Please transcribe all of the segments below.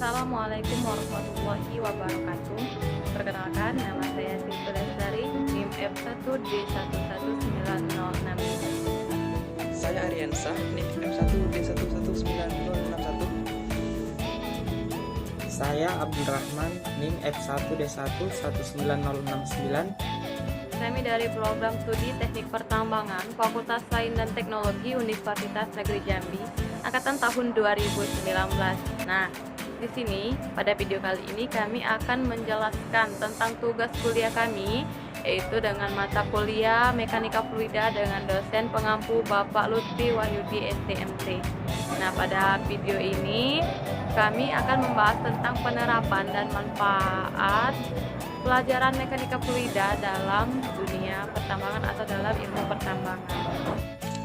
Assalamualaikum warahmatullahi wabarakatuh. Perkenalkan, nama saya Siti Lestari, NIM F1D11906. Saya Ariansa, NIM F1D11961. Saya Abdul Rahman, NIM F1D11969. Kami dari program studi Teknik Pertambangan, Fakultas Sains dan Teknologi Universitas Negeri Jambi, angkatan tahun 2019. Nah, di sini pada video kali ini kami akan menjelaskan tentang tugas kuliah kami, yaitu dengan mata kuliah Mekanika Fluida dengan dosen pengampu Bapak Lutfi Wahyudi STMT. Nah, pada video ini kami akan membahas tentang penerapan dan manfaat pelajaran mekanika fluida dalam dunia pertambangan atau dalam ilmu pertambangan.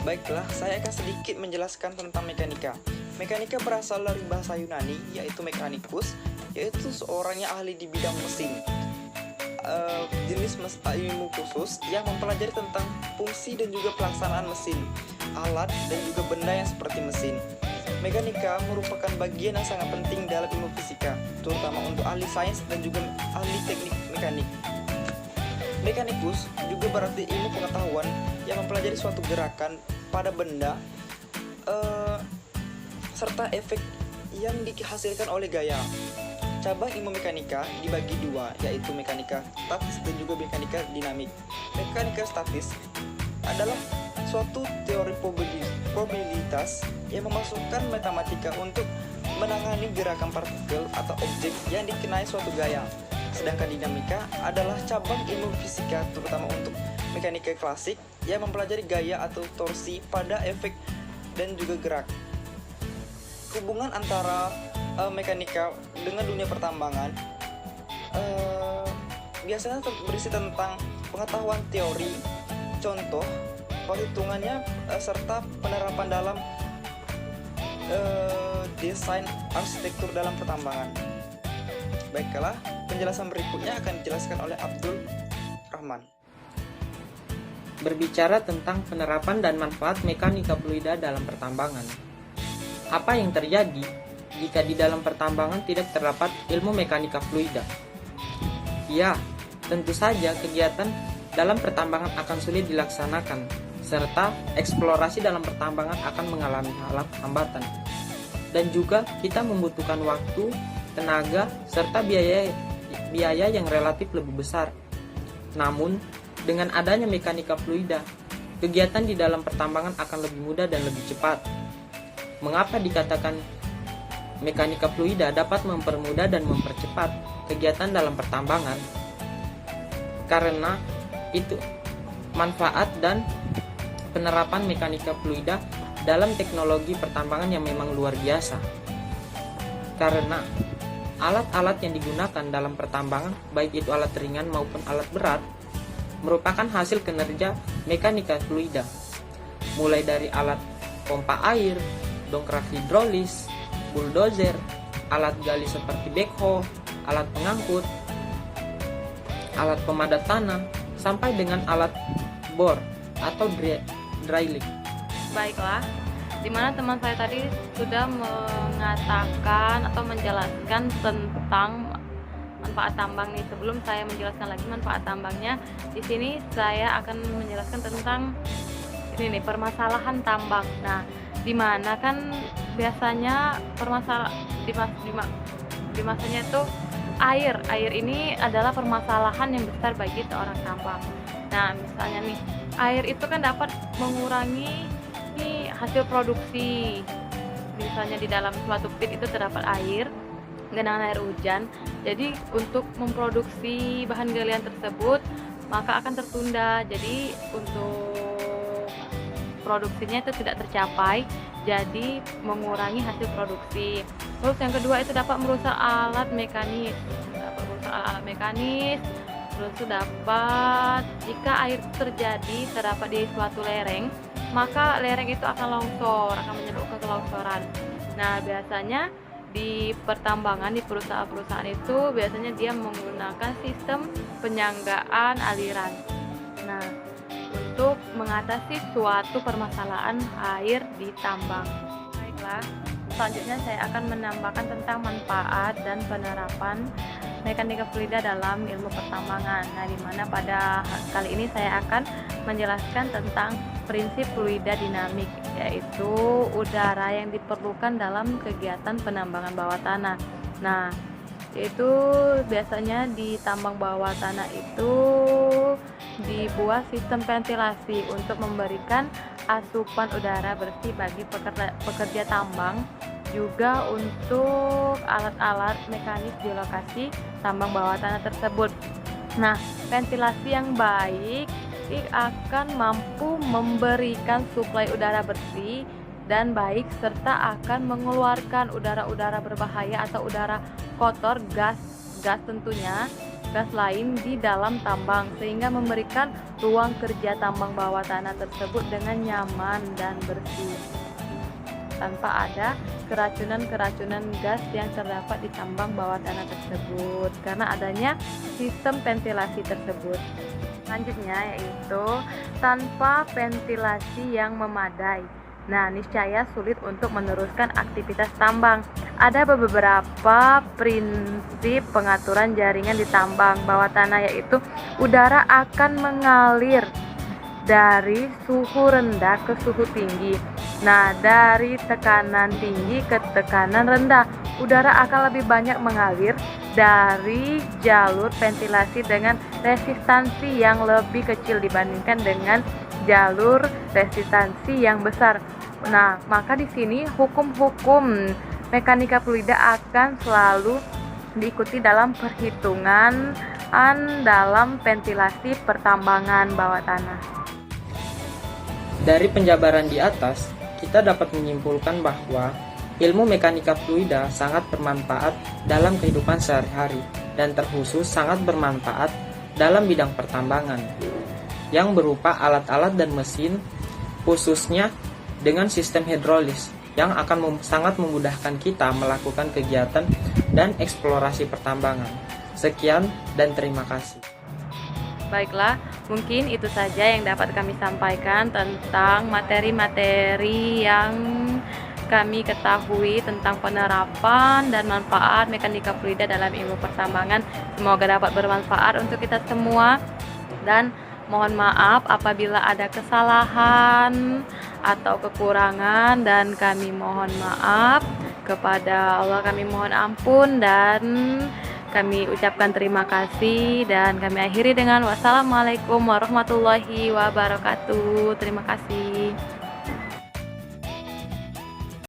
Baiklah, saya akan sedikit menjelaskan tentang mekanika. Mekanika berasal dari bahasa Yunani, yaitu mechanikus, yaitu seorang yang ahli di bidang mesin. Jenis ilmu khusus yang mempelajari tentang fungsi dan juga pelaksanaan mesin, alat, dan juga benda yang seperti mesin. Mekanika merupakan bagian yang sangat penting dalam ilmu fisika, terutama untuk ahli sains dan juga ahli teknik mekanik. Mekanikus juga berarti ilmu pengetahuan yang mempelajari suatu gerakan pada benda serta efek yang dihasilkan oleh gaya. Cabang ilmu mekanika dibagi dua, yaitu mekanika statis dan juga mekanika dinamik. Mekanika statis adalah suatu teori probabilitas yang memasukkan matematika untuk menangani gerakan partikel atau objek yang dikenai suatu gaya. Sedangkan dinamika adalah cabang ilmu fisika terutama untuk mekanika klasik yang mempelajari gaya atau torsi pada efek dan juga gerak. Hubungan antara mekanika dengan dunia pertambangan biasanya berisi tentang pengetahuan teori, contoh, perhitungannya serta penerapan dalam desain arsitektur dalam pertambangan. Baiklah, penjelasan berikutnya akan dijelaskan oleh Abdul Rahman. Berbicara tentang penerapan dan manfaat mekanika fluida dalam pertambangan. Apa yang terjadi jika di dalam pertambangan tidak terdapat ilmu mekanika fluida? Ya, tentu saja kegiatan dalam pertambangan akan sulit dilaksanakan, serta eksplorasi dalam pertambangan akan mengalami hambatan. Dan juga kita membutuhkan waktu, tenaga, serta biaya yang relatif lebih besar. Namun, dengan adanya mekanika fluida, kegiatan di dalam pertambangan akan lebih mudah dan lebih cepat. Mengapa dikatakan mekanika fluida dapat mempermudah dan mempercepat kegiatan dalam pertambangan? Karena itu manfaat dan penerapan mekanika fluida dalam teknologi pertambangan yang memang luar biasa. Karena alat-alat yang digunakan dalam pertambangan, baik itu alat ringan maupun alat berat, merupakan hasil kinerja mekanika fluida. Mulai dari alat pompa air, dongkrak hidrolis, bulldozer, alat gali seperti backhoe, alat pengangkut, alat pemadat tanah, sampai dengan alat bor atau drilling. Baiklah, dimana teman saya tadi sudah mengatakan atau menjelaskan tentang manfaat tambang nih. Sebelum saya menjelaskan lagi manfaat tambangnya, di sini saya akan menjelaskan tentang ini nih, permasalahan tambang. Nah, dimana kan biasanya di masanya itu air ini adalah permasalahan yang besar bagi seorang tambang. Nah, misalnya nih, air itu kan dapat mengurangi hasil produksi. Misalnya di dalam suatu pit itu terdapat air, genangan air hujan. Jadi untuk memproduksi bahan galian tersebut maka akan tertunda. Jadi untuk produksinya itu tidak tercapai, jadi mengurangi hasil produksi. Terus yang kedua itu dapat merusak alat mekanis. Terus itu dapat, jika air terjadi terdapat di suatu lereng, maka lereng itu akan longsor, akan menyebabkan kelongsoran. Nah, biasanya di pertambangan, di perusahaan-perusahaan itu biasanya dia menggunakan sistem penyanggaan aliran. Nah, untuk mengatasi suatu permasalahan air di tambang. Baiklah, selanjutnya saya akan menambahkan tentang manfaat dan penerapan mekanika fluida dalam ilmu pertambangan. Nah, di mana pada kali ini saya akan menjelaskan tentang prinsip fluida dinamik, yaitu udara yang diperlukan dalam kegiatan penambangan bawah tanah. Nah, yaitu biasanya di tambang bawah tanah itu dibuat sistem ventilasi untuk memberikan asupan udara bersih bagi pekerja tambang, juga untuk alat-alat mekanis di lokasi tambang bawah tanah tersebut. Nah, ventilasi yang baik akan mampu memberikan suplai udara bersih dan baik, serta akan mengeluarkan udara-udara berbahaya atau udara kotor, gas tentunya, gas lain di dalam tambang, sehingga memberikan ruang kerja tambang bawah tanah tersebut dengan nyaman dan bersih, tanpa ada keracunan gas yang terdapat di tambang bawah tanah tersebut karena adanya sistem ventilasi tersebut. Selanjutnya yaitu tanpa ventilasi yang memadai. Nah, niscaya sulit untuk meneruskan aktivitas tambang. Ada beberapa prinsip pengaturan jaringan di tambang bawah tanah, yaitu udara akan mengalir dari suhu rendah ke suhu tinggi. Nah, dari tekanan tinggi ke tekanan rendah, udara akan lebih banyak mengalir dari jalur ventilasi dengan resistansi yang lebih kecil dibandingkan dengan jalur resistansi yang besar. Nah, maka di sini hukum-hukum mekanika fluida akan selalu diikuti dalam perhitungan dalam ventilasi pertambangan bawah tanah. Dari penjabaran di atas, kita dapat menyimpulkan bahwa ilmu mekanika fluida sangat bermanfaat dalam kehidupan sehari-hari dan terkhusus sangat bermanfaat dalam bidang pertambangan yang berupa alat-alat dan mesin, khususnya dengan sistem hidrolis yang akan sangat memudahkan kita melakukan kegiatan dan eksplorasi pertambangan. Sekian dan terima kasih. Baiklah, mungkin itu saja yang dapat kami sampaikan tentang materi-materi yang kami ketahui tentang penerapan dan manfaat mekanika fluida dalam ilmu pertambangan. Semoga dapat bermanfaat untuk kita semua, dan mohon maaf apabila ada kesalahan atau kekurangan, dan kami mohon maaf kepada Allah, kami mohon ampun, dan kami ucapkan terima kasih, dan kami akhiri dengan wassalamualaikum warahmatullahi wabarakatuh. Terima kasih.